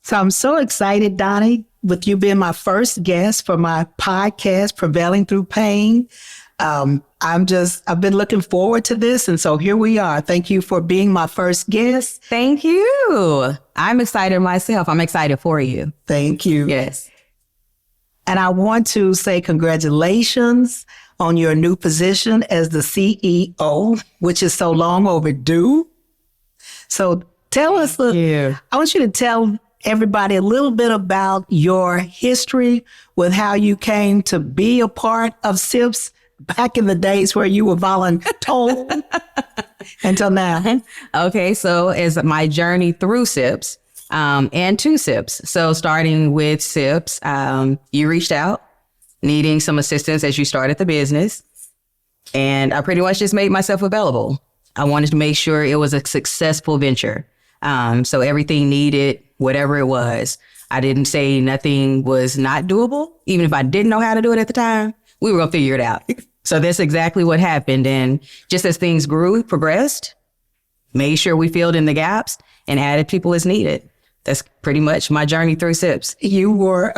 So I'm so excited, Donnie, with you being my first guest for my podcast, Prevailing Through Pain. I've been looking forward to this. And so here we are. Thank you for being my first guest. Thank you. I'm excited myself. I'm excited for you. Thank you. Yes. And I want to say congratulations on your new position as the CEO, which is so long overdue. So tell us, I want you to tell everybody a little bit about your history with how you came to be a part of SIPS back in the days where you were voluntold until now. Okay, so as my journey through SIPS and to SIPS. So starting with SIPS, you reached out needing some assistance as you started the business. And I pretty much just made myself available. I wanted to make sure it was a successful venture. So everything needed, whatever it was. I didn't say nothing was not doable. Even if I didn't know how to do it at the time, we were going to figure it out. So that's exactly what happened. And just as things grew, progressed, made sure we filled in the gaps and added people as needed. That's pretty much my journey through SIPS. You wore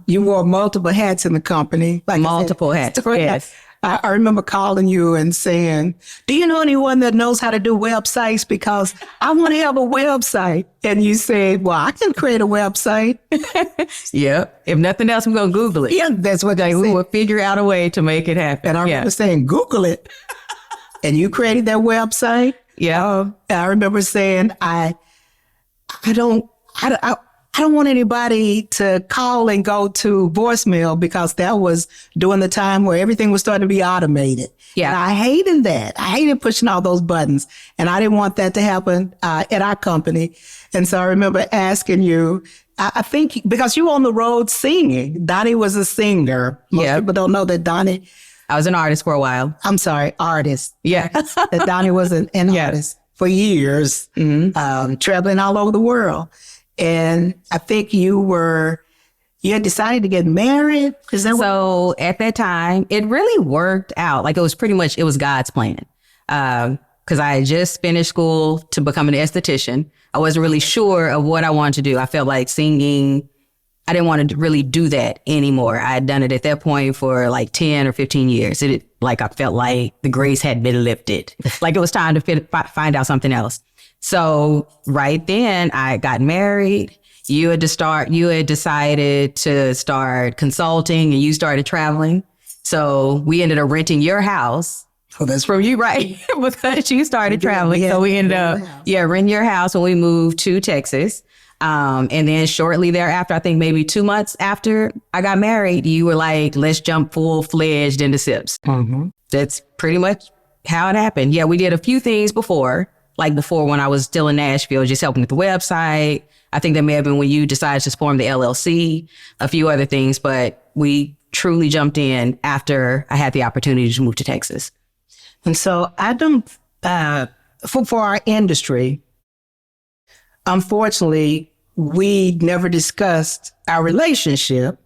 multiple hats in the company. Like multiple hats, yes. I remember calling you and saying, do you know anyone that knows how to do websites? Because I want to have a website. And you said, well, I can create a website. Yeah. If nothing else, I'm going to Google it. Yeah, that's what I said. We will figure out a way to make it happen. And I remember saying, Google it. And you created that website. Yeah. I remember saying, I don't want anybody to call and go to voicemail because that was during the time where everything was starting to be automated. Yeah. And I hated that. I hated pushing all those buttons. And I didn't want that to happen at our company. And so I remember asking you, I think because you were on the road singing. Donnie was a singer. Most people don't know that Donnie. I was an artist for a while. I'm sorry, artist. Yeah. That Donnie was an artist for years, traveling all over the world. And I think you had decided to get married. Is that so at that time, it really worked out. Like it was God's plan. Because I had just finished school to become an esthetician. I wasn't really sure of what I wanted to do. I felt like singing, I didn't want to really do that anymore. I had done it at that point for like 10 or 15 years. I felt like the grace had been lifted. Like it was time to find out something else. So right then I got married. You had decided to start consulting and you started traveling. So we ended up renting your house. Oh, that's from you, right? Because you started traveling. So we ended up, renting your house when we moved to Texas. And then shortly thereafter, I think maybe 2 months after I got married, you were like, let's jump full-fledged into SIPS. Mm-hmm. That's pretty much how it happened. Yeah, we did a few things before when I was still in Nashville, just helping with the website. I think that may have been when you decided to form the LLC, a few other things, but we truly jumped in after I had the opportunity to move to Texas. And so I don't, for our industry, unfortunately, we never discussed our relationship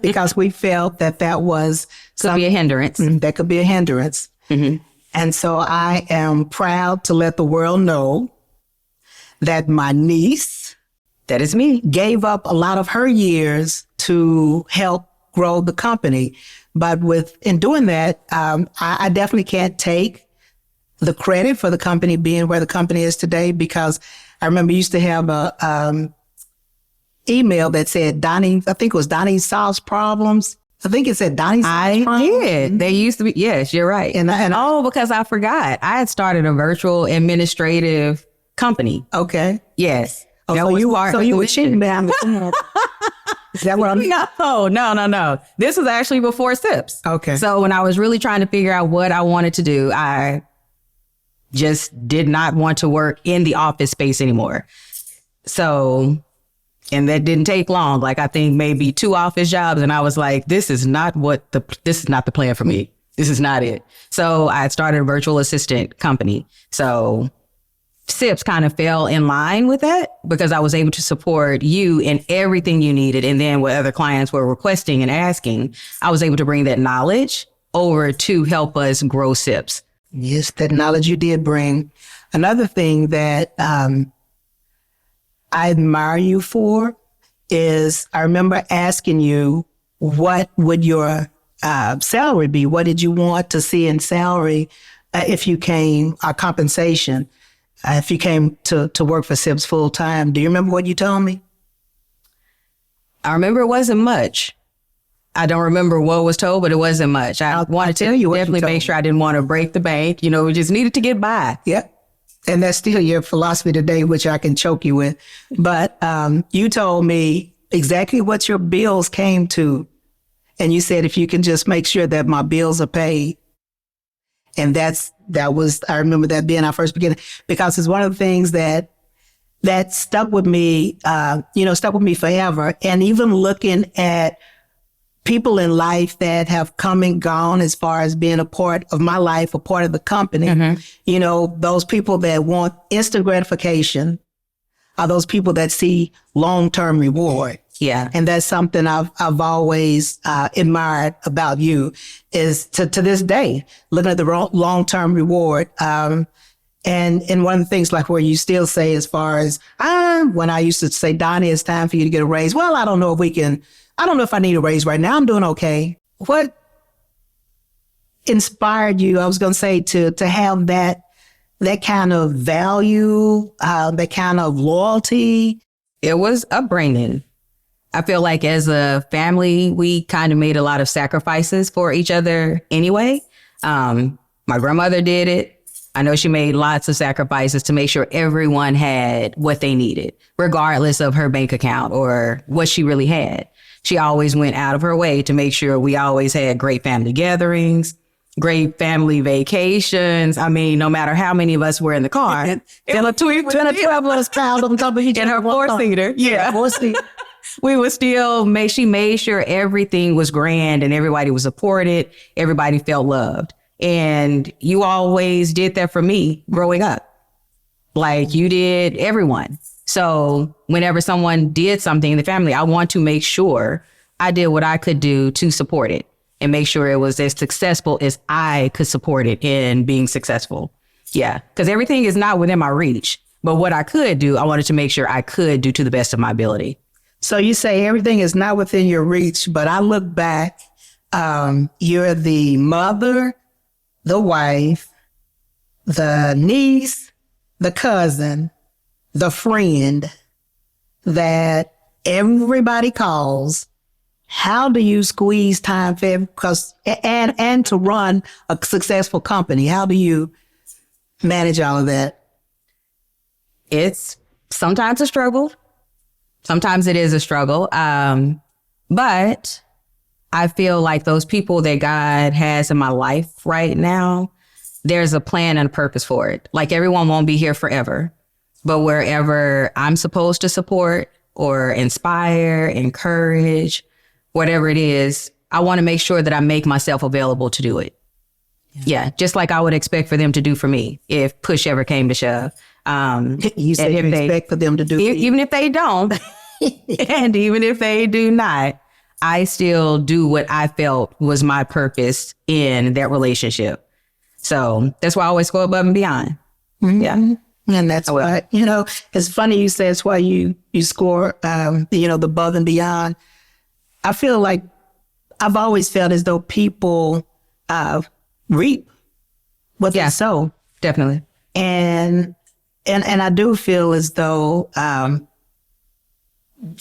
because we felt that was could be a hindrance. That could be a hindrance. Mm-hmm. And so I am proud to let the world know that my niece, that is me, gave up a lot of her years to help grow the company. But in doing that, I definitely can't take the credit for the company being where the company is today, because I remember you used to have a email that said Donnie, I think it was Donnie solves problems. I think it said Donnie solves problems. I did. They used to be. Yes, you're right. And because I forgot. I had started a virtual administrative company. Okay. Yes. Oh, so you were cheating down. Is that what I'm? No. This was actually before SIPS. Okay. So when I was really trying to figure out what I wanted to do, I just did not want to work in the office space anymore. So, and that didn't take long. Like I think maybe 2 office jobs. And I was like, this is not the plan for me. This is not it. So I started a virtual assistant company. So SIPS kind of fell in line with that because I was able to support you in everything you needed. And then what other clients were requesting and asking, I was able to bring that knowledge over to help us grow SIPS. Yes, that knowledge you did bring. Another thing that I admire you for is I remember asking you, what would your salary be? What did you want to see in salary if you came, compensation, if you came to work for SIPS full time? Do you remember what you told me? I remember it wasn't much. I don't remember what was told, but it wasn't much. I wanted to tell you what you definitely told make sure I didn't want to break the bank. You know, we just needed to get by. Yep. And that's still your philosophy today, which I can choke you with. But you told me exactly what your bills came to. And you said, if you can just make sure that my bills are paid. And I remember that being our first beginning, because it's one of the things that stuck with me, stuck with me forever. And even looking at people in life that have come and gone as far as being a part of my life, a part of the company, those people that want instant gratification are those people that see long-term reward. Yeah. And that's something I've always admired about you, is to this day, looking at the long-term reward. And one of the things, like where you still say, as far as when I used to say, Donnie, it's time for you to get a raise. Well, I don't know if I need a raise right now. I'm doing okay. What inspired you, I was going to say, to have that kind of value, that kind of loyalty? It was upbringing. I feel like as a family, we kind of made a lot of sacrifices for each other anyway. My grandmother did it. I know she made lots of sacrifices to make sure everyone had what they needed, regardless of her bank account or what she really had. She always went out of her way to make sure we always had great family gatherings, great family vacations. I mean, no matter how many of us were in the car. And a 12 of us piled on top of each other. In her four-seater. Yeah. Four-seater. We would still she made sure everything was grand and everybody was supported. Everybody felt loved. And you always did that for me growing up. Like you did everyone. So whenever someone did something in the family, I want to make sure I did what I could do to support it and make sure it was as successful as I could support it in being successful. Yeah. Because everything is not within my reach. But what I could do, I wanted to make sure I could do to the best of my ability. So you say everything is not within your reach, but I look back, you're the mother, the wife, the niece, the cousin, the friend that everybody calls. How do you squeeze time for and to run a successful company? How do you manage all of that? It's sometimes a struggle. Sometimes it is a struggle. But I feel like those people that God has in my life right now, there's a plan and a purpose for it. Like everyone won't be here forever, but wherever I'm supposed to support or inspire, encourage, whatever it is, I want to make sure that I make myself available to do it. Yeah. Just like I would expect for them to do for me if push ever came to shove. You say you expect for them to do even if they don't, and even if they do not, I still do what I felt was my purpose in that relationship. So that's why I always go above and beyond. Mm-hmm. Yeah. And that's why, it's funny you say it's why you score, the above and beyond. I feel like I've always felt as though people reap what they sow. Definitely. And I do feel as though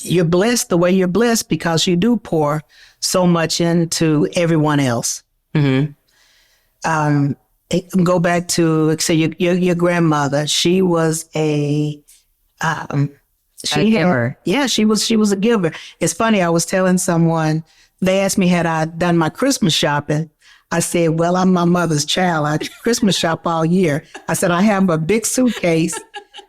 you're blessed the way you're blessed because you do pour so much into everyone else. Mm-hmm. Go back to, say, your grandmother. She was a giver. Yeah, she was a giver. It's funny. I was telling someone, they asked me, had I done my Christmas shopping? I said, well, I'm my mother's child. I Christmas shop all year. I said, I have a big suitcase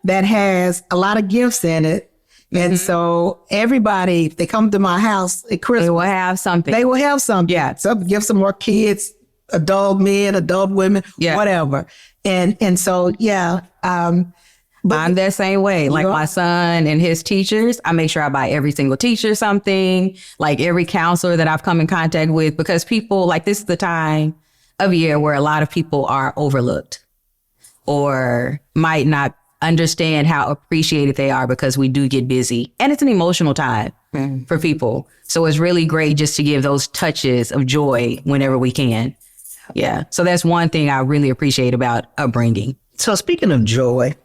that has a lot of gifts in it. And so everybody, if they come to my house at Christmas, they will have something. They will have something. Yeah. Some give some more kids, adult men, adult women, whatever. And so, yeah. But I'm that same way. Like my son and his teachers, I make sure I buy every single teacher something, like every counselor that I've come in contact with, because people, like, this is the time of year where a lot of people are overlooked or might not understand how appreciated they are because we do get busy. And it's an emotional time for people. So it's really great just to give those touches of joy whenever we can. Yeah. So that's one thing I really appreciate about upbringing. So speaking of joy,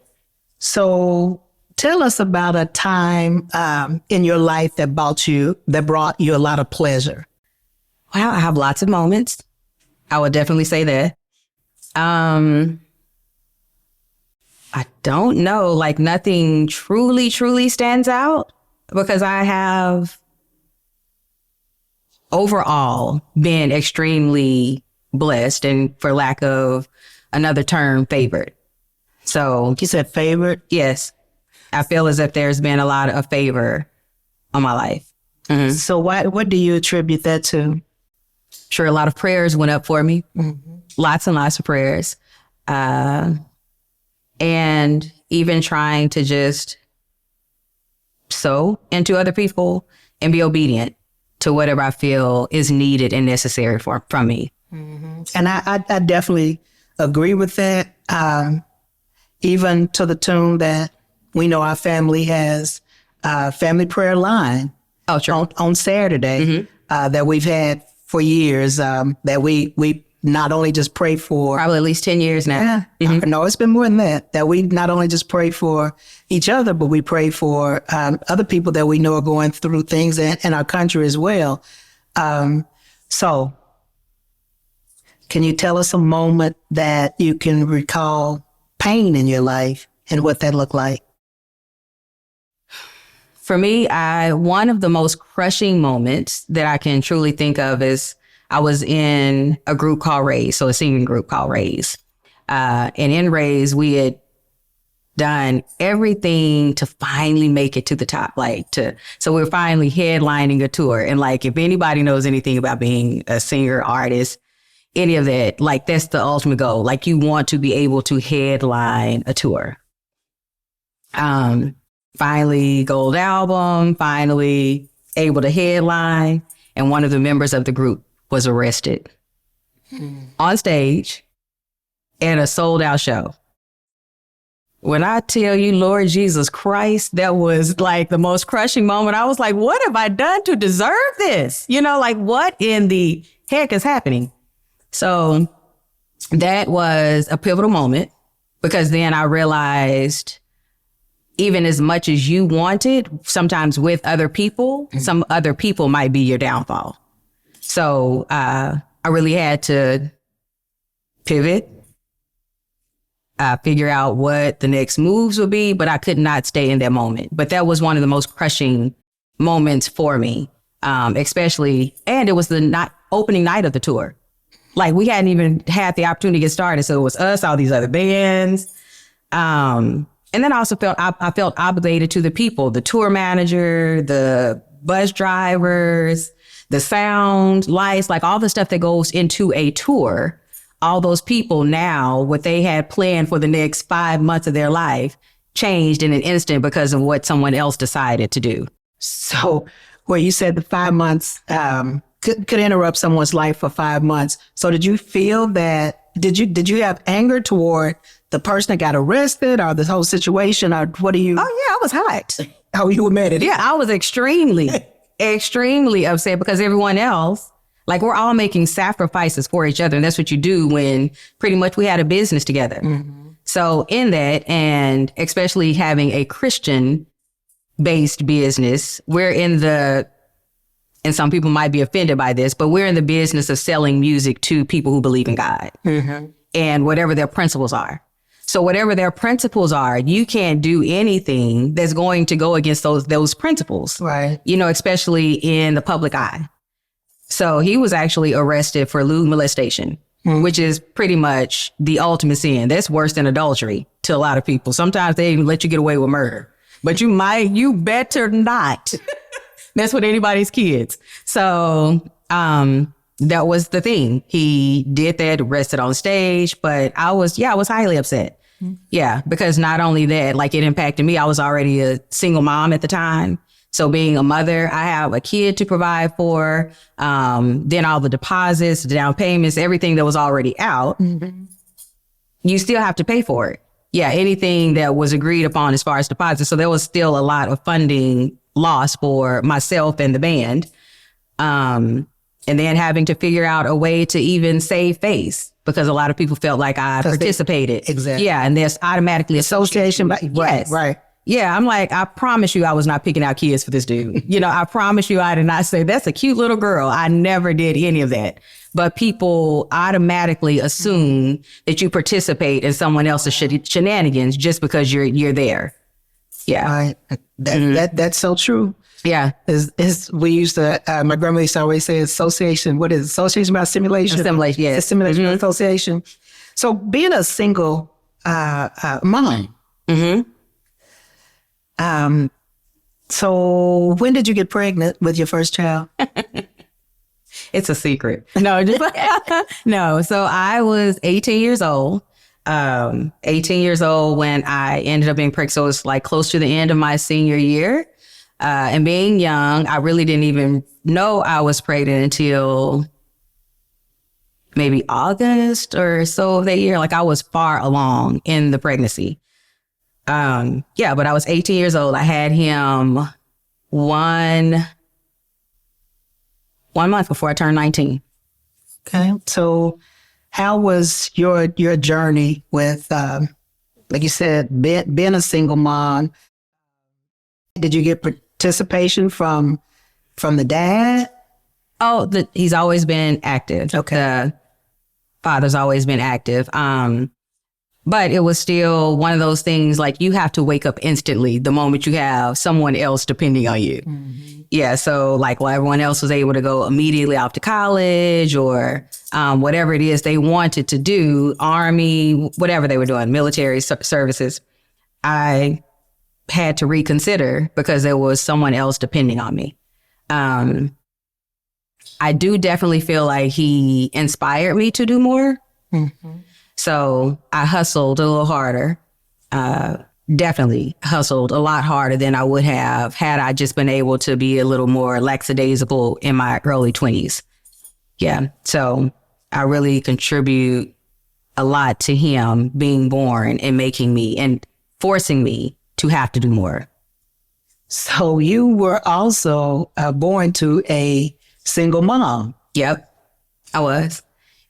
so tell us about a time in your life that brought you a lot of pleasure. Wow, I have lots of moments. I would definitely say that. I don't know, like nothing truly stands out because I have overall been extremely blessed and, for lack of another term, favored. So You said favorite? yes, I feel as if there's been a lot of favor on my life. Mm-hmm. So what do you attribute that to? Sure, a lot of prayers went up for me. Mm-hmm. Lots and lots of prayers. And even trying to just sow into other people and be obedient to whatever I feel is needed and necessary from me. Mm-hmm. And I definitely agree with that. Even to the tune that we know our family has a family prayer line on Saturday that we've had for years, that we not only just pray for. Probably at least 10 years now. Yeah. No, it's been more than that we not only just pray for each other, but we pray for other people that we know are going through things in our country as well. So can you tell us a moment that you can recall pain in your life and what that looked like? For me, one of the most crushing moments that I can truly think of is I was in a group called Raise, so a singing group called Raise. And in Raise, we had done everything to finally make it to the top, so we were finally headlining a tour. And if anybody knows anything about being a singer, artist, any of that, that's the ultimate goal. You want to be able to headline a tour. Finally, gold album, finally able to headline. And one of the members of the group was arrested on stage at a sold out show. When I tell you, Lord Jesus Christ, that was the most crushing moment. I was like, what have I done to deserve this? What in the heck is happening? So that was a pivotal moment because then I realized even as much as you wanted, sometimes with other people, some other people might be your downfall. So I really had to pivot, figure out what the next moves would be, but I could not stay in that moment. But that was one of the most crushing moments for me, especially, and it was the opening night of the tour. We hadn't even had the opportunity to get started. So it was us, all these other bands. And then I also felt obligated to the people, the tour manager, the bus drivers, the sound, lights, all the stuff that goes into a tour. All those people now, what they had planned for the next 5 months of their life changed in an instant because of what someone else decided to do. So where you said the 5 months could interrupt someone's life for 5 months. So did you feel that, did you have anger toward the person that got arrested or this whole situation, or what do you? Oh yeah, I was hot. How you were mad at it? Yeah, I was extremely upset because everyone else, we're all making sacrifices for each other. And that's what you do when pretty much we had a business together. Mm-hmm. So in that, and especially having a Christian based business, and some people might be offended by this, but we're in the business of selling music to people who believe in God and whatever their principles are. So whatever their principles are, you can't do anything that's going to go against those principles, right? Especially in the public eye. So he was actually arrested for lewd molestation, which is pretty much the ultimate sin. That's worse than adultery to a lot of people. Sometimes they even let you get away with murder, but you better not. That's what anybody's kids. So that was the thing. He did that, arrested on stage, but I was highly upset. Yeah, because not only that, it impacted me. I was already a single mom at the time. So being a mother, I have a kid to provide for, then all the deposits, down payments, everything that was already out, you still have to pay for it. yeah, anything that was agreed upon as far as deposits. So there was still a lot of funding lost for myself and the band. And then having to figure out a way to even save face because a lot of people felt like I participated. Exactly. Yeah. And there's automatically association. Yes. Right. Yeah. I'm like, I promise you I was not picking out kids for this dude. I promise you I did not say that's a cute little girl. I never did any of that. But people automatically assume that you participate in someone else's shenanigans just because you're there. Yeah. Right. That's so true. Yeah. We used to, my grandmother used to always say association. What is it? Association by simulation? Assimilation, yes. Assimilation, association. So being a single mom. So when did you get pregnant with your first child? It's a secret. No, no. So I was 18 years old. 18 years old when I ended up being pregnant. So it was like close to the end of my senior year. And being young, I really didn't even know I was pregnant until maybe August or so of that year. Like I was far along in the pregnancy. Yeah, but I was 18 years old. I had him one month before I turned 19. Okay. So how was your journey with, like you said, being a single mom? Did you get participation from the dad? Oh, he's always been active. Okay. Father's always been active. But it was still one of those things like you have to wake up instantly the moment you have someone else depending on you. Yeah. So like while everyone else was able to go immediately off to college or whatever it is they wanted to do, Army, whatever they were doing, military services, I had to reconsider because there was someone else depending on me. I do definitely feel like he inspired me to do more. So I hustled a little harder, definitely hustled a lot harder than I would have had I just been able to be a little more lackadaisical in my early 20s. Yeah. So I really contribute a lot to him being born and making me and forcing me to have to do more. So you were also born to a single mom. Yep, I was.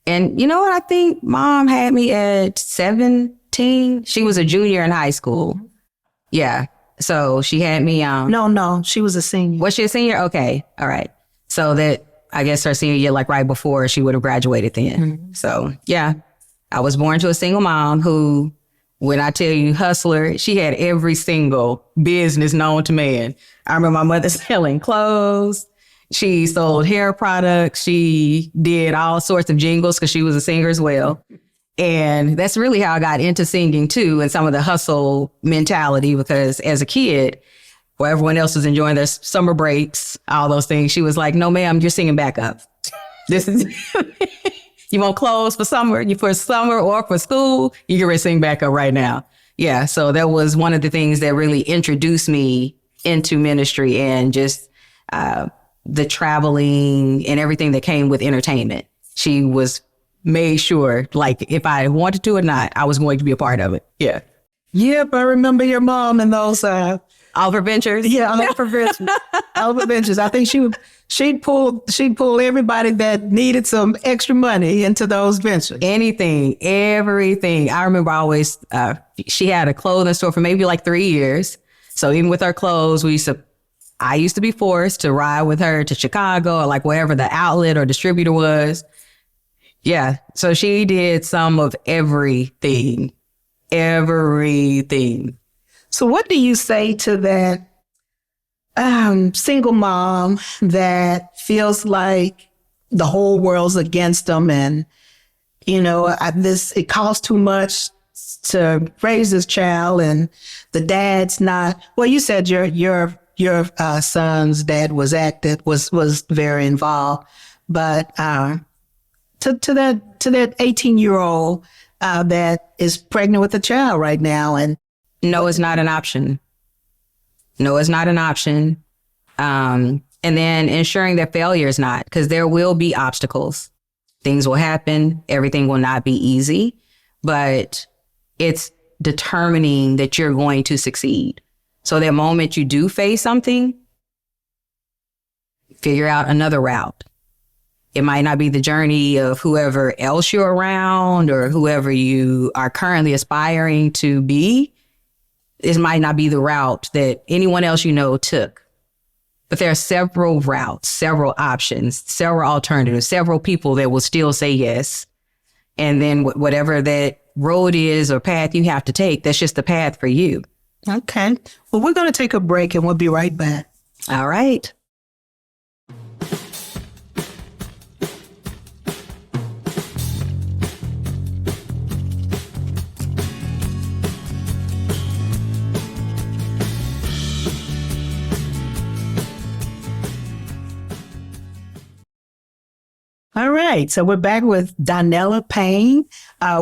And you know what? I think mom had me at 17. She was a junior in high school. Yeah. So she had me. No, she was a senior. Was she a senior? Okay. All right. So that I guess her senior year, like right before she would have graduated then. So yeah, I was born to a single mom who, when I tell you hustler, she had every single business known to man. I remember my mother selling clothes. She sold hair products. She did all sorts of jingles because she was a singer as well. And that's really how I got into singing too, and some of the hustle mentality, because as a kid, while everyone else was enjoying their summer breaks, all those things, she was like, no, ma'am, you're singing backup. This is, you want clothes for summer or for school, you can sing backup right now. Yeah. So that was one of the things that really introduced me into ministry and just, the traveling and everything that came with entertainment. She was made sure, like, if I wanted to or not, I was going to be a part of it. Yeah. Yep, I remember your mom and those. Oliver Ventures. Yeah, Oliver Ventures. Oliver Ventures. I think she'd pull everybody that needed some extra money into those ventures. Anything, everything. I remember always, she had a clothing store for maybe like 3 years. So even with her clothes, I used to be forced to ride with her to Chicago or like wherever the outlet or distributor was. Yeah. So she did some of everything. So what do you say to that single mom that feels like the whole world's against them and, it costs too much to raise this child and the dad's not, well, you said your son's dad was active, was very involved, but to that 18-year-old that is pregnant with a child right now, and no, it's not an option. No, it's not an option. And then ensuring that failure is not, because there will be obstacles. Things will happen. Everything will not be easy, but it's determining that you're going to succeed. So the moment you do face something, figure out another route. It might not be the journey of whoever else you're around or whoever you are currently aspiring to be. It might not be the route that anyone else you know took. But there are several routes, several options, several alternatives, several people that will still say yes. And then whatever that road is or path you have to take, that's just the path for you. Okay. Well, we're going to take a break and we'll be right back. All right. All right. So we're back with Donella Payne.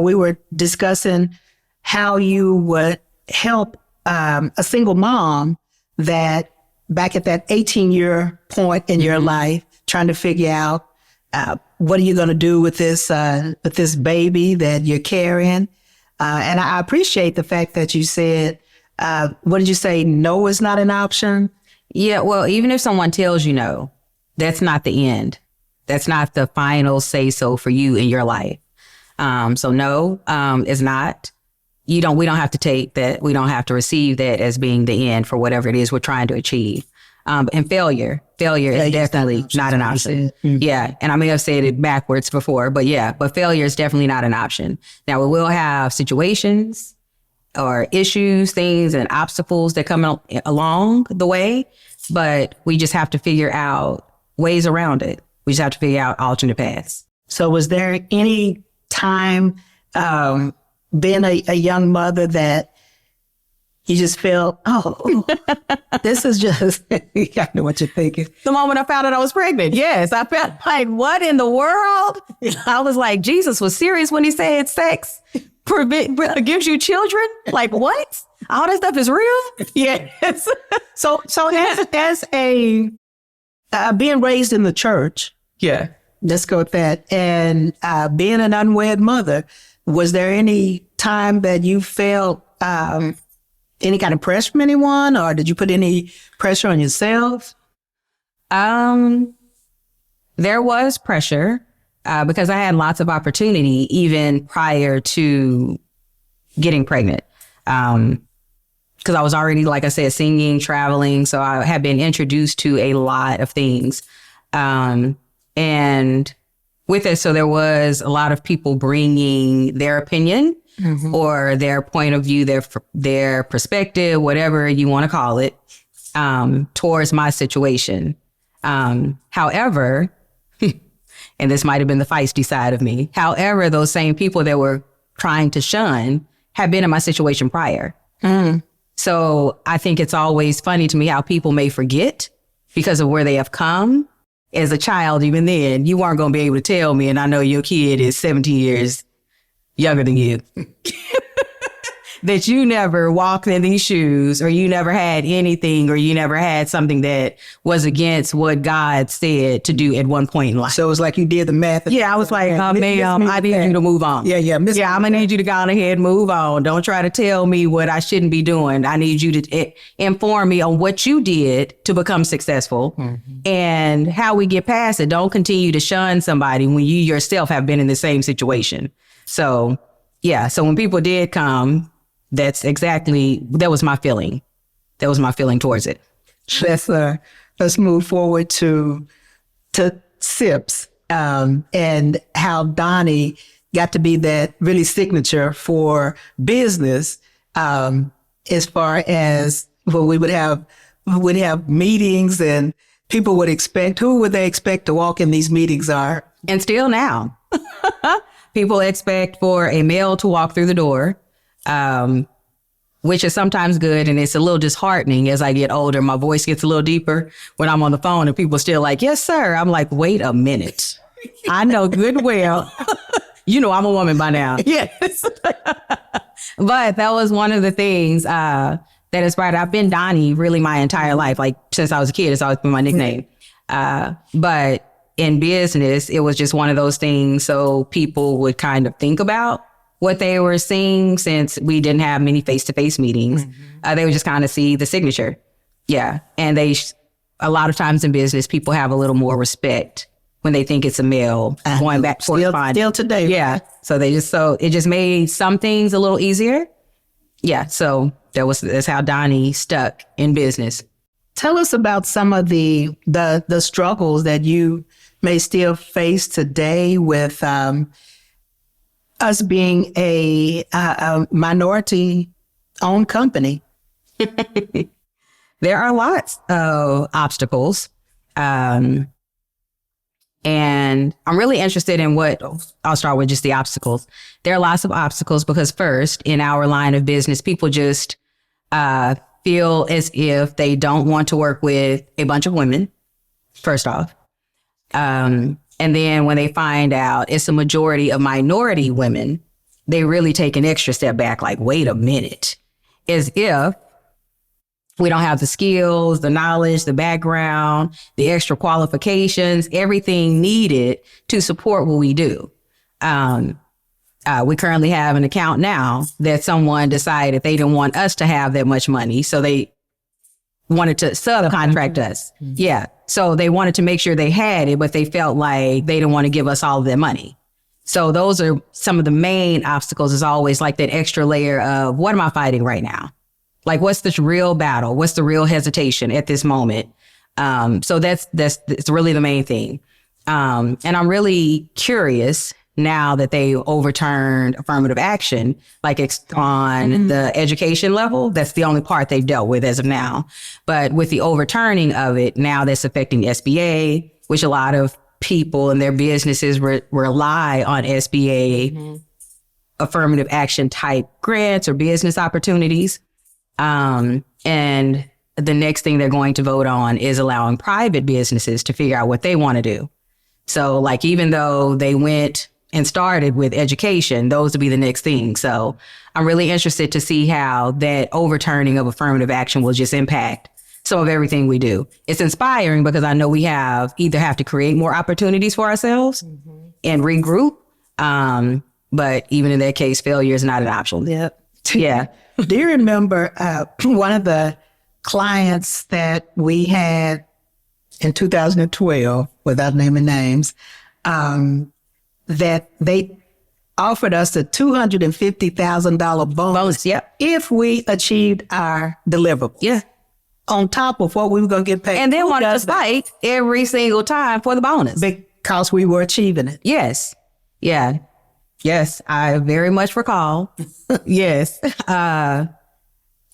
We were discussing how you would help a single mom that back at that 18-year point in your life, trying to figure out what are you going to do with this baby that you're carrying. And I appreciate the fact that you said, what did you say? No is not an option. Yeah. Well, even if someone tells you no, that's not the end. That's not the final say so for you in your life. So no, is not. We don't have to take that. We don't have to receive that as being the end for whatever it is we're trying to achieve. And failure is definitely not an option. Yeah. And I may have said it backwards before, but failure is definitely not an option. Now we will have situations or issues, things and obstacles that come along the way, but we just have to figure out ways around it. We just have to figure out alternate paths. So was there any time being a young mother that you just felt, this is just, I know what you're thinking. The moment I found out I was pregnant, yes, I felt like, what in the world? I was like, Jesus was serious when he said sex gives you children? Like, what? All that stuff is real? Yes. So as a being raised in the church, let's go with that, and being an unwed mother, was there any time that you felt any kind of pressure from anyone, or did you put any pressure on yourself? There was pressure because I had lots of opportunity even prior to getting pregnant. Because I was already, like I said, singing, traveling. So I had been introduced to a lot of things. And with it, so there was a lot of people bringing their opinion or their point of view, their perspective, whatever you want to call it, towards my situation. However, and this might have been the feisty side of me. However, those same people that were trying to shun had been in my situation prior. So I think it's always funny to me how people may forget because of where they have come. As a child, even then, you weren't going to be able to tell me, and I know your kid is 17 years younger than you, that you never walked in these shoes, or you never had anything, or you never had something that was against what God said to do at one point in life. So it was like you did the math. Yeah, I was like, ma'am, I need you to move on. Yeah. I'm going to need you to go on ahead and move on. Don't try to tell me what I shouldn't be doing. I need you to inform me on what you did to become successful and how we get past it. Don't continue to shun somebody when you yourself have been in the same situation. So, so when people did come, that was my feeling. That was my feeling towards it. Let's move forward to SIPS and how Donnie got to be that really signature for business as far as we would have meetings and people would expect, who would they expect to walk in these meetings are? And still now, people expect for a male to walk through the door. Which is sometimes good, and it's a little disheartening as I get older. My voice gets a little deeper when I'm on the phone and people are still like, yes, sir. I'm like, wait a minute. I know good well. You know, I'm a woman by now. Yes. But that was one of the things that inspired. I've been Donnie really my entire life. Like since I was a kid, it's always been my nickname. But in business, it was just one of those things. So people would kind of think about what they were seeing, since we didn't have many face-to-face meetings, they would just kind of see the signature. Yeah. And a lot of times in business, people have a little more respect when they think it's a male going back corresponding. Still today. Yeah. So it just made some things a little easier. Yeah. So that's how Donnie stuck in business. Tell us about some of the struggles that you may still face today with us being a minority-owned company. There are lots of obstacles. And I'm really interested in I'll start with just the obstacles. There are lots of obstacles because first, in our line of business, people just feel as if they don't want to work with a bunch of women, first off. And then when they find out it's a majority of minority women, they really take an extra step back, like, wait a minute, as if we don't have the skills, the knowledge, the background, the extra qualifications, everything needed to support what we do. We currently have an account now that someone decided they didn't want us to have that much money, so they wanted to subcontract us. Yeah. So they wanted to make sure they had it, but they felt like they didn't want to give us all of their money. So those are some of the main obstacles, is always like that extra layer of, what am I fighting right now? Like, what's this real battle? What's the real hesitation at this moment? So that's really the main thing. And I'm really curious now that they overturned affirmative action, like on the education level. That's the only part they've dealt with as of now. But with the overturning of it, now that's affecting SBA, which a lot of people and their businesses rely on SBA affirmative action type grants or business opportunities. And the next thing they're going to vote on is allowing private businesses to figure out what they want to do. So like, even though they went and started with education, those would be the next thing. So I'm really interested to see how that overturning of affirmative action will just impact some of everything we do. It's inspiring because I know we either have to create more opportunities for ourselves and regroup. But even in that case, failure is not an option. Yep. Yeah. Do you remember one of the clients that we had in 2012, without naming names, that they offered us a $250,000 bonus if we achieved our deliverable. Yeah. On top of what we were going to get paid. And they wanted to fight every single time for the bonus. Because we were achieving it. Yes. Yeah. Yes, I very much recall. Yes. And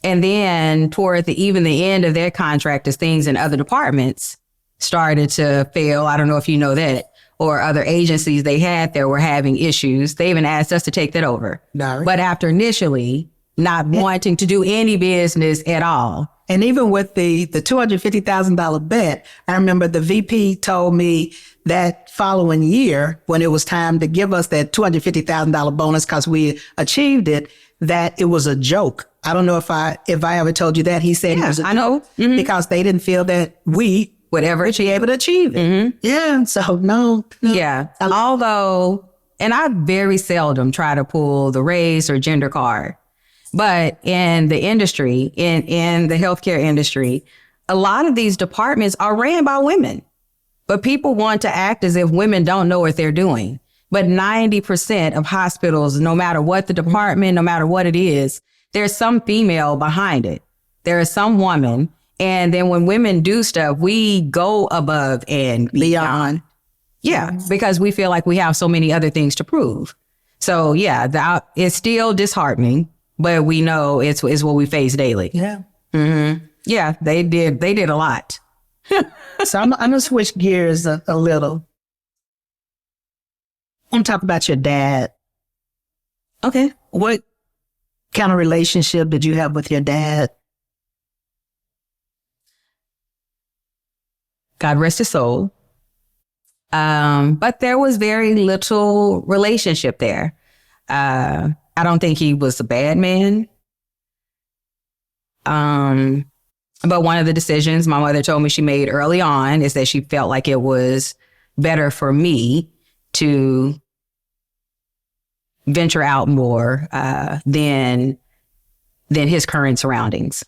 then toward even the end of their contract, as things in other departments started to fail, I don't know if you know that, or other agencies they had there were having issues, they even asked us to take that over. No. But after initially not wanting to do any business at all. And even with the $250,000 bet, I remember the VP told me that following year, when it was time to give us that $250,000 bonus because we achieved it, that it was a joke. I don't know if I ever told you that. He said it was a joke. I know. Mm-hmm. Because they didn't feel that we would ever be able to achieve it. Mm-hmm. Yeah. So no. Yeah. Although, and I very seldom try to pull the race or gender card. But in the industry, in the healthcare industry, a lot of these departments are ran by women. But people want to act as if women don't know what they're doing. But 90% of hospitals, no matter what the department, no matter what it is, there's some female behind it. There is some woman. And then when women do stuff, we go above and beyond. Yeah, because we feel like we have so many other things to prove. So yeah, it's still disheartening. But we know it's what we face daily. Yeah. Mm-hmm. Yeah, they did a lot. So I'm going to switch gears a little. I want to talk about your dad. Okay. What kind of relationship did you have with your dad? God rest his soul. But there was very little relationship there. I don't think he was a bad man. But one of the decisions my mother told me she made early on is that she felt like it was better for me to venture out more than his current surroundings.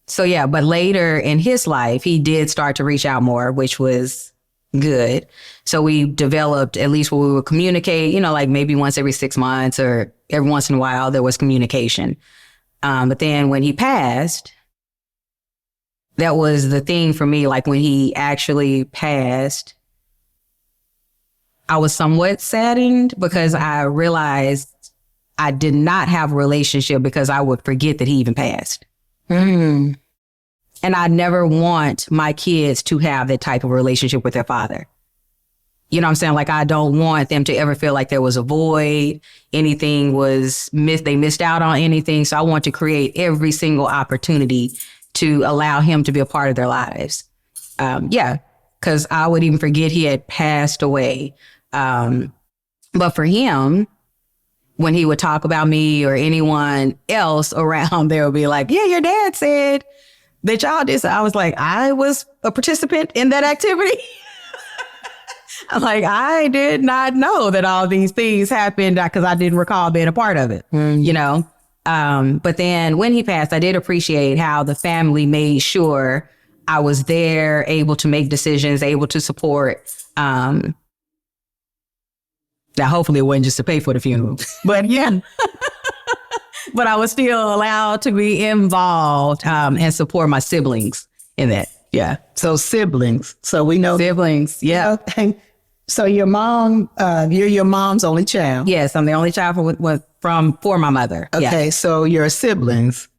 So yeah, but later in his life, he did start to reach out more, which was good. So we developed at least where we would communicate, like maybe once every 6 months or every once in a while there was communication. But then when he passed, that was the thing for me. Like when he actually passed, I was somewhat saddened because I realized I did not have a relationship because I would forget that he even passed. And I never want my kids to have that type of relationship with their father. You know what I'm saying? Like, I don't want them to ever feel like there was a void, anything was missed, they missed out on anything. So I want to create every single opportunity to allow him to be a part of their lives. Because I would even forget he had passed away. But for him, when he would talk about me or anyone else around, they would be like, yeah, your dad said that y'all did. So I was like, I was a participant in that activity. I'm like, I did not know that all these things happened because I didn't recall being a part of it, But then when he passed, I did appreciate how the family made sure I was there, able to make decisions, able to support. Now, hopefully it wasn't just to pay for the funeral, but yeah. But I was still allowed to be involved and support my siblings in that. Yeah. So siblings. So we know siblings. Yeah. Okay. So your mom, you're your mom's only child. Yes, I'm the only child for my mother. Okay. Yeah. So your siblings,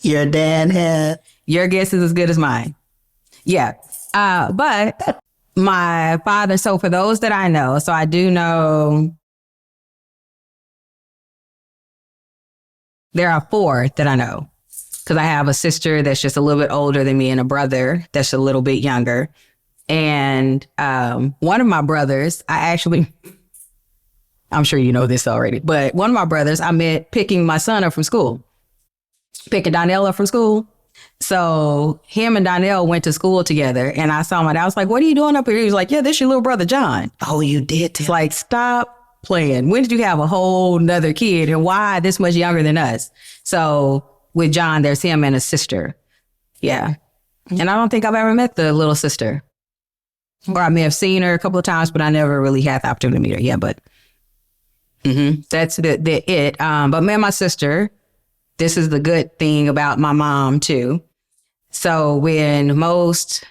your dad had. Your guess is as good as mine. Yeah. But my father, so for those that I know, so I do know there are 4 that I know because I have a sister that's just a little bit older than me and a brother that's a little bit younger. And one of my brothers, I'm sure you know this already, but one of my brothers I met picking my son up from school, picking Donella up from school. So him and Donnell went to school together and I saw him and I was like, what are you doing up here? He was like, yeah, this your little brother, John. Oh, you did? It's like, stop playing. When did you have a whole nother kid and why this much younger than us? So with John, there's him and a sister. Yeah. And I don't think I've ever met the little sister. Or I may have seen her a couple of times, but I never really had the opportunity to meet her. Yeah, but that's it. But me and my sister, this is the good thing about my mom too. So when most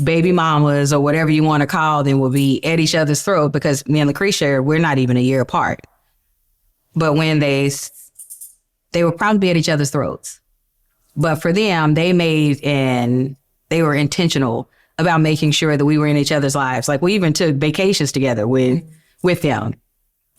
baby mamas or whatever you want to call them will be at each other's throat, because me and Lucretia, we're not even a year apart. But when they would probably be at each other's throats. But for them, they were intentional about making sure that we were in each other's lives. Like we even took vacations together with them.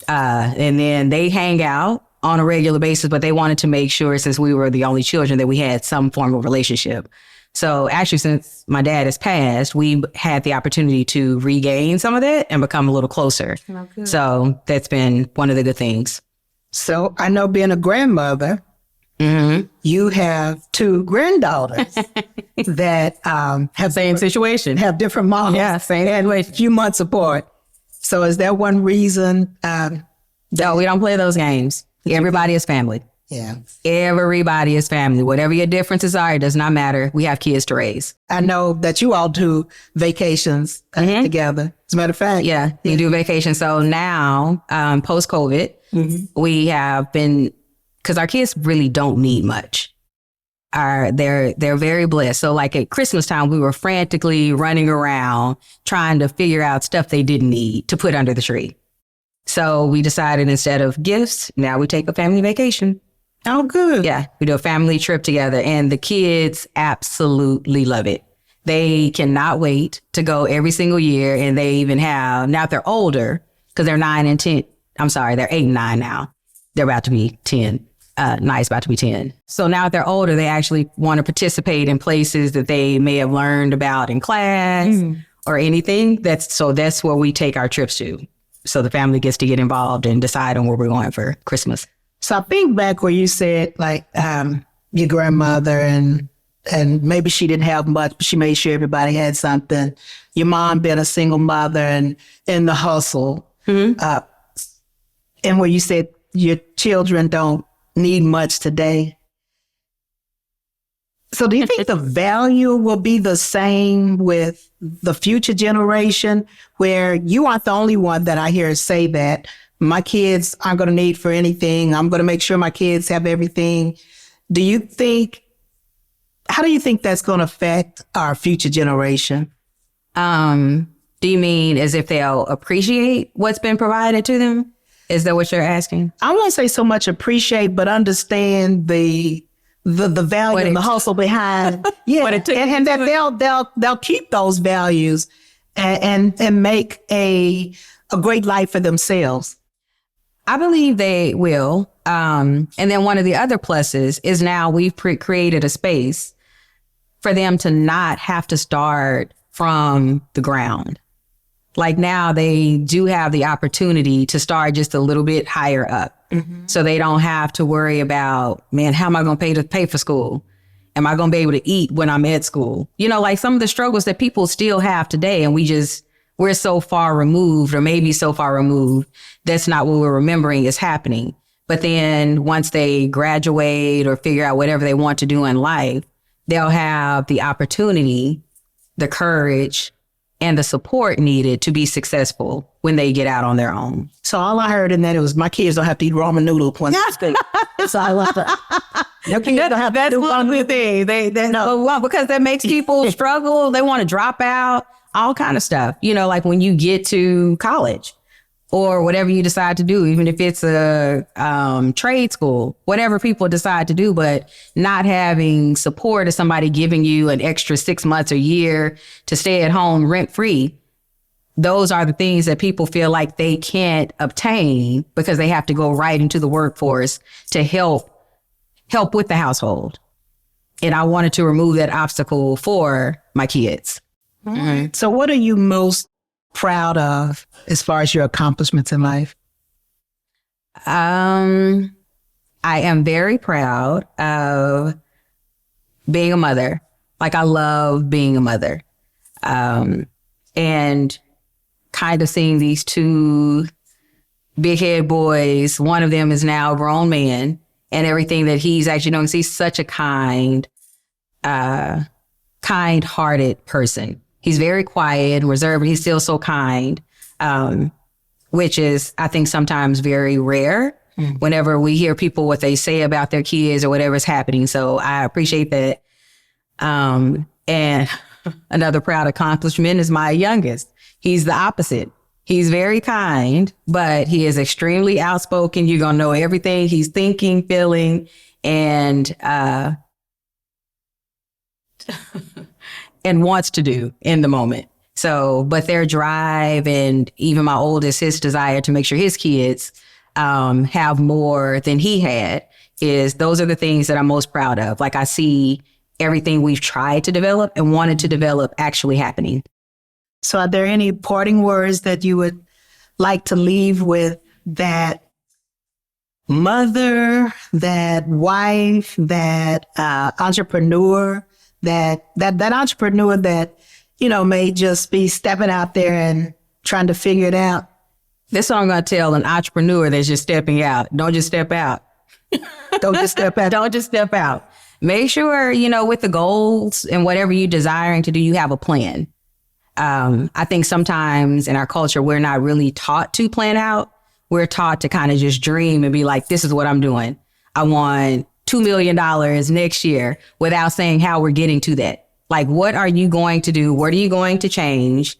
And then they hang out on a regular basis, but they wanted to make sure, since we were the only children, that we had some form of relationship. So actually, since my dad has passed, we had the opportunity to regain some of that and become a little closer. Oh, so that's been one of the good things. So I know, being a grandmother, you have 2 granddaughters that have same situation, have different moms. Yeah, same and a few months apart. So is that one reason? No, we don't play those games. Everybody is family. Yeah. Everybody is family. Whatever your differences are, it does not matter. We have kids to raise. I know that you all do vacations together. As a matter of fact. Yeah, we do vacations. So now, post-COVID, we have been, because our kids really don't need much. They're very blessed. So like at Christmas time, we were frantically running around trying to figure out stuff they didn't need to put under the tree. So we decided, instead of gifts, now we take a family vacation. Oh, good. Yeah, we do a family trip together, and the kids absolutely love it. They cannot wait to go every single year, and they even have, now they're older, because they're 9 and 10. I'm sorry, they're 8 and 9 now. They're about to be 10. Nice, about to be 10. So now that they're older, they actually want to participate in places that they may have learned about in class or anything. That's where we take our trips to. So the family gets to get involved and decide on where we're going for Christmas. So I think back where you said, like, your grandmother and maybe she didn't have much, but she made sure everybody had something. Your mom being a single mother and in the hustle. And where you said your children don't need much today. So do you think the value will be the same with the future generation, where you aren't the only one that I hear say that my kids aren't going to need for anything. I'm going to make sure my kids have everything. How do you think that's going to affect our future generation? Do you mean as if they'll appreciate what's been provided to them? Is that what you're asking? I won't say so much appreciate, but understand the value and the hustle behind. Yeah, and that they'll keep those values and make a great life for themselves. I believe they will. And then one of the other pluses is now we've created a space for them to not have to start from the ground. Like now they do have the opportunity to start just a little bit higher up. Mm-hmm. So they don't have to worry about, man, how am I going to pay for school? Am I going to be able to eat when I'm at school? You know, like some of the struggles that people still have today. And we're so far removed, or maybe so far removed, that's not what we're remembering is happening. But then once they graduate or figure out whatever they want to do in life, they'll have the opportunity, the courage, and the support needed to be successful when they get out on their own. So all I heard in that was my kids don't have to eat ramen noodles once. So I love that. Your kids don't have to do one with thing. Well, because that makes people struggle. They want to drop out, all kind of stuff. You know, like when you get to college or whatever you decide to do, even if it's a trade school, whatever people decide to do, but not having support of somebody giving you an extra 6 months or year to stay at home rent free. Those are the things that people feel like they can't obtain because they have to go right into the workforce to help with the household. And I wanted to remove that obstacle for my kids. Mm-hmm. So what are you most proud of as far as your accomplishments in life? I am very proud of being a mother. Like I love being a mother. And kind of seeing these two big head boys. One of them is now a grown man, and everything that he's actually doing. He's such a kind-hearted person. He's very quiet and reserved, but he's still so kind, which is, I think, sometimes very rare whenever we hear people, what they say about their kids or whatever's happening. So I appreciate that. And another proud accomplishment is my youngest. He's the opposite. He's very kind, but he is extremely outspoken. You're going to know everything he's thinking, feeling, and wants to do in the moment. So, but their drive and even my oldest, his desire to make sure his kids have more than he had those are the things that I'm most proud of. Like I see everything we've tried to develop and wanted to develop actually happening. So are there any parting words that you would like to leave with that mother, that wife, that entrepreneur, that entrepreneur that, you know, may just be stepping out there and trying to figure it out? This song I'm going to tell an entrepreneur that's just stepping out. Don't just step out. Don't just step out. Don't just step out. Make sure, you know, with the goals and whatever you're desiring to do, you have a plan. I think sometimes in our culture, we're not really taught to plan out. We're taught to kind of just dream and be like, this is what I'm doing. I want $2 million next year, without saying how we're getting to that. Like, what are you going to do? What are you going to change?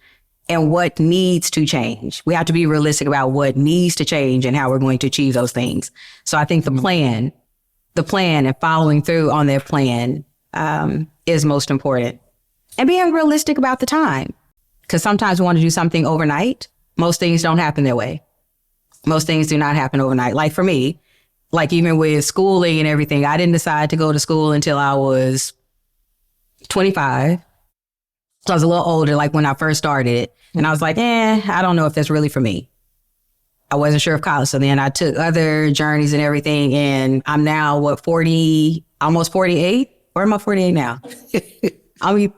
And what needs to change? We have to be realistic about what needs to change and how we're going to achieve those things. So I think the plan and following through on that plan is most important. And being realistic about the time. Because sometimes we want to do something overnight. Most things don't happen that way. Most things do not happen overnight. Like for me, like even with schooling and everything, I didn't decide to go to school until I was 25. So I was a little older, like when I first started. And I was like, I don't know if that's really for me. I wasn't sure of college. So then I took other journeys and everything. And I'm now, 40, almost 48? Or am I 48 now? I mean,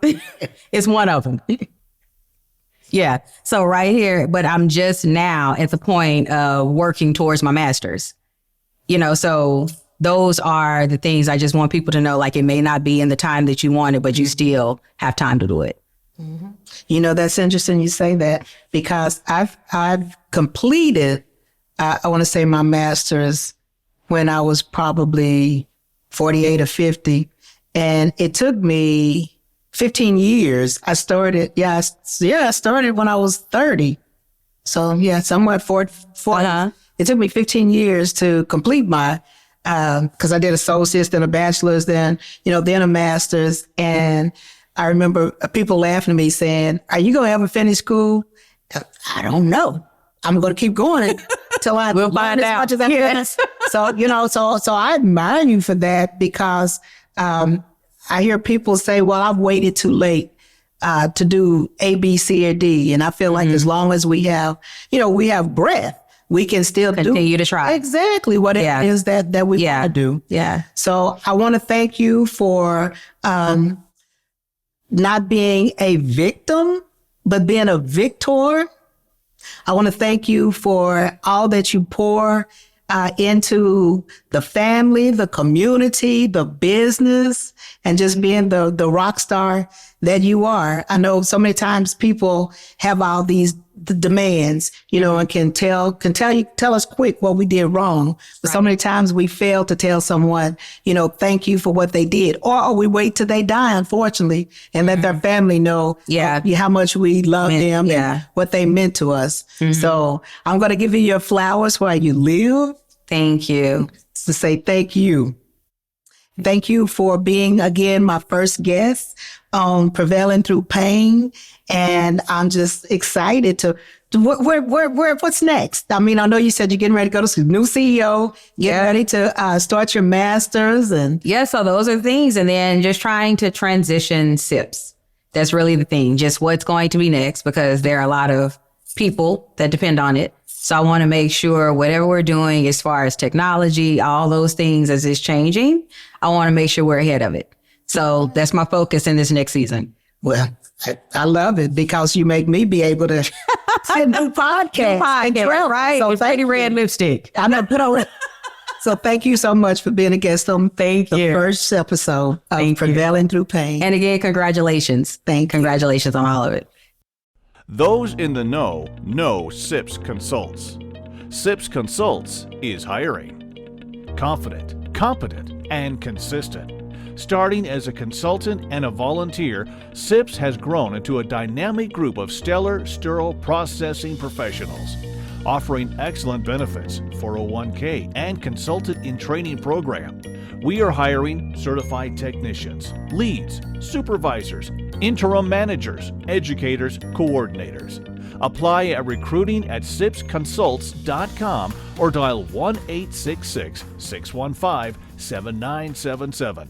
it's one of them. Yeah. So right here, but I'm just now at the point of working towards my master's, so those are the things I just want people to know, like it may not be in the time that you want it, but you still have time to do it. That's interesting you say that, because I've completed, I want to say, my master's when I was probably 48 or 50. And it took me 15 years. I started when I was 30. So somewhat 40. It took me 15 years to complete my, because I did associates, then a bachelor's, then a master's. And I remember people laughing at me saying, "Are you going to ever finish school?" I don't know. I'm going to keep going until I we'll find out. Much as I can. So I admire you for that, because I hear people say, "Well, I've waited too late to do A, B, C, or D." And I feel like as long as we have breath, we can still continue to try exactly what it is that we want to do. Yeah. So I want to thank you for not being a victim, but being a victor. I want to thank you for all that you pour into the family, the community, the business, and just being the rock star that you are. I know so many times people have all these demands, and can tell us quick what we did wrong. But so many times we fail to tell someone, thank you for what they did, or we wait till they die, unfortunately, and let their family know how much we love them and what they meant to us. So I'm going to give you your flowers while you live. Thank you. To say thank you. Thank you for being, again, my first guest on Prevailing Through Pain. And I'm just excited to what's next? I mean, I know you said you're getting ready to go to new CEO, getting ready to start your master's. So those are the things. And then just trying to transition SIPs. That's really the thing. Just what's going to be next, because there are a lot of people that depend on it. So I want to make sure whatever we're doing as far as technology, all those things as it's changing, I want to make sure we're ahead of it. So that's my focus in this next season. Well, I love it, because you make me be able to see a new podcast. Right. So pretty red lipstick. I'm not put on it. So thank you so much for being a guest on the first episode of Prevailing Through Pain. And again, congratulations. Congratulations on all of it. Those in the know SIPS Consults. SIPS Consults is hiring. Confident, competent, and consistent. Starting as a consultant and a volunteer, SIPS has grown into a dynamic group of stellar sterile processing professionals, offering excellent benefits, 401k, and consultant in training program. We are hiring certified technicians, leads, supervisors, interim managers, educators, coordinators. Apply at recruiting@sipsconsults.com or dial 1-866-615-7977.